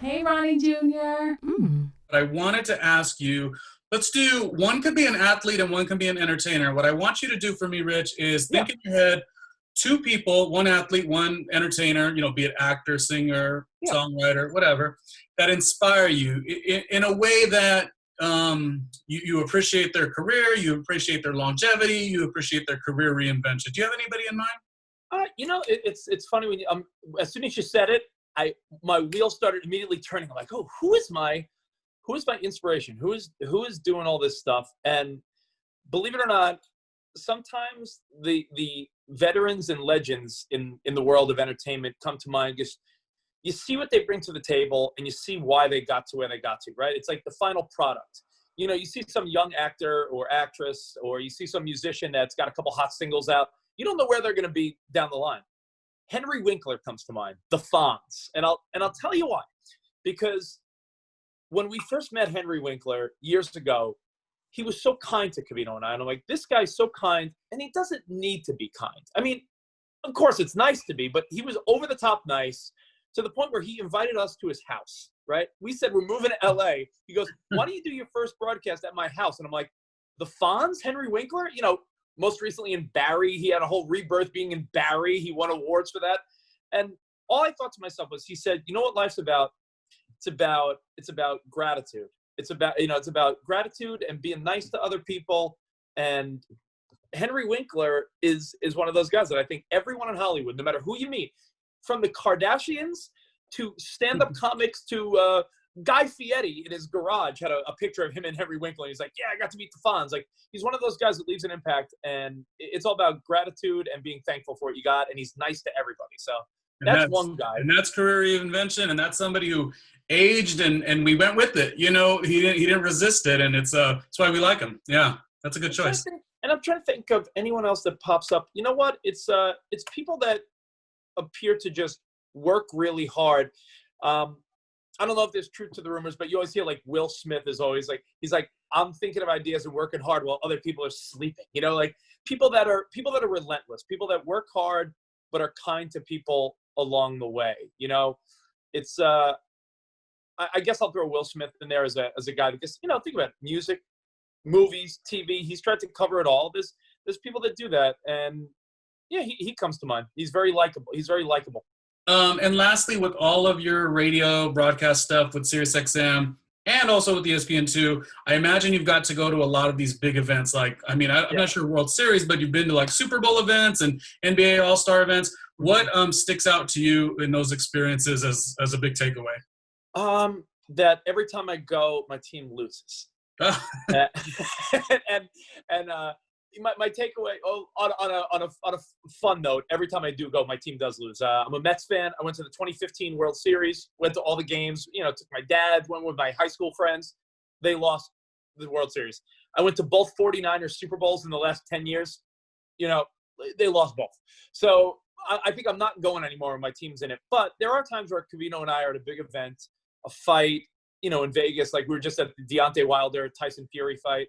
Hey, Ronnie Jr. But I wanted to ask you, let's do one could be an athlete and one can be an entertainer. What I want you to do for me, Rich, is Yeah. think in your head two people, one athlete, one entertainer, be it actor, singer, Yeah. songwriter, whatever, that inspire you in a way that you appreciate their career, you appreciate their longevity, you appreciate their career reinvention. Do you have anybody in mind? It's funny when as soon as you said it, my wheels started immediately turning. I'm like, oh, who is my inspiration? Who is doing all this stuff? And believe it or not, sometimes the veterans and legends in the world of entertainment come to mind. Just you see what they bring to the table, and you see why they got to where they got to. Right? It's like the final product. You see some young actor or actress, or you see some musician that's got a couple hot singles out. You don't know where they're going to be down the line. Henry Winkler comes to mind, the Fonz, and I'll tell you why. Because when we first met Henry Winkler years ago, he was so kind to Covino and I. And I'm like, this guy's so kind, and he doesn't need to be kind. I mean, of course, it's nice to be, but he was over the top nice to the point where he invited us to his house, right? We said, we're moving to LA. He goes, why don't you do your first broadcast at my house? And I'm like, the Fonz, Henry Winkler? Most recently in Barry, he had a whole rebirth being in Barry. He won awards for that. And all I thought to myself was, he said, you know what life's about? It's about gratitude. It's about gratitude and being nice to other people. And Henry Winkler is one of those guys that I think everyone in Hollywood, no matter who you meet, from the Kardashians to stand-up comics to Guy Fieri in his garage had a picture of him and Henry Winkler. He's like, yeah, I got to meet the Fonz. Like, he's one of those guys that leaves an impact, and it's all about gratitude and being thankful for what you got, and he's nice to everybody. So that's one guy. And that's career reinvention, and that's somebody who aged and we went with it. He didn't resist it, and it's that's why we like him. Yeah, that's a good choice. And I'm trying to think of anyone else that pops up. You know what? It's people that appear to just work really hard. I don't know if there's truth to the rumors, but you always hear like Will Smith is always like, he's like, I'm thinking of ideas and working hard while other people are sleeping. Like people that are relentless, people that work hard but are kind to people along the way. It's I guess I'll throw Will Smith in there as a guy that just think about it, music, movies, TV. He's tried to cover it all. There's people that do that, and yeah, he comes to mind. He's very likable. And lastly, with all of your radio broadcast stuff with Sirius XM and also with ESPN2, I imagine you've got to go to a lot of these big events. Like, I'm not sure World Series, but you've been to like Super Bowl events and NBA All-Star events. What sticks out to you in those experiences as a big takeaway? That every time I go, my team loses. and my takeaway on a fun note, every time I do go, my team does lose. I'm a Mets fan. I went to the 2015 World Series, went to all the games, took my dad, went with my high school friends. They lost the World Series. I went to both 49ers Super Bowls in the last 10 years. They lost both. So I think I'm not going anymore when my team's in it. But there are times where Covino and I are at a big event, a fight, in Vegas. Like we were just at the Deontay Wilder, Tyson Fury fight.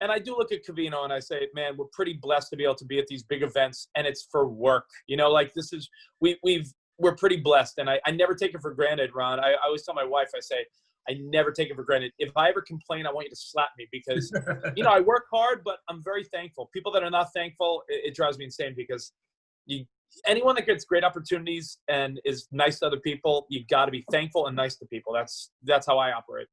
And I do look at Covino and I say, man, we're pretty blessed to be able to be at these big events, and it's for work. Like this is, we're pretty blessed, and I never take it for granted, Ron. I always tell my wife, I say, I never take it for granted. If I ever complain, I want you to slap me because, I work hard, but I'm very thankful. People that are not thankful, it drives me insane because anyone that gets great opportunities and is nice to other people, you got to be thankful and nice to people. That's how I operate.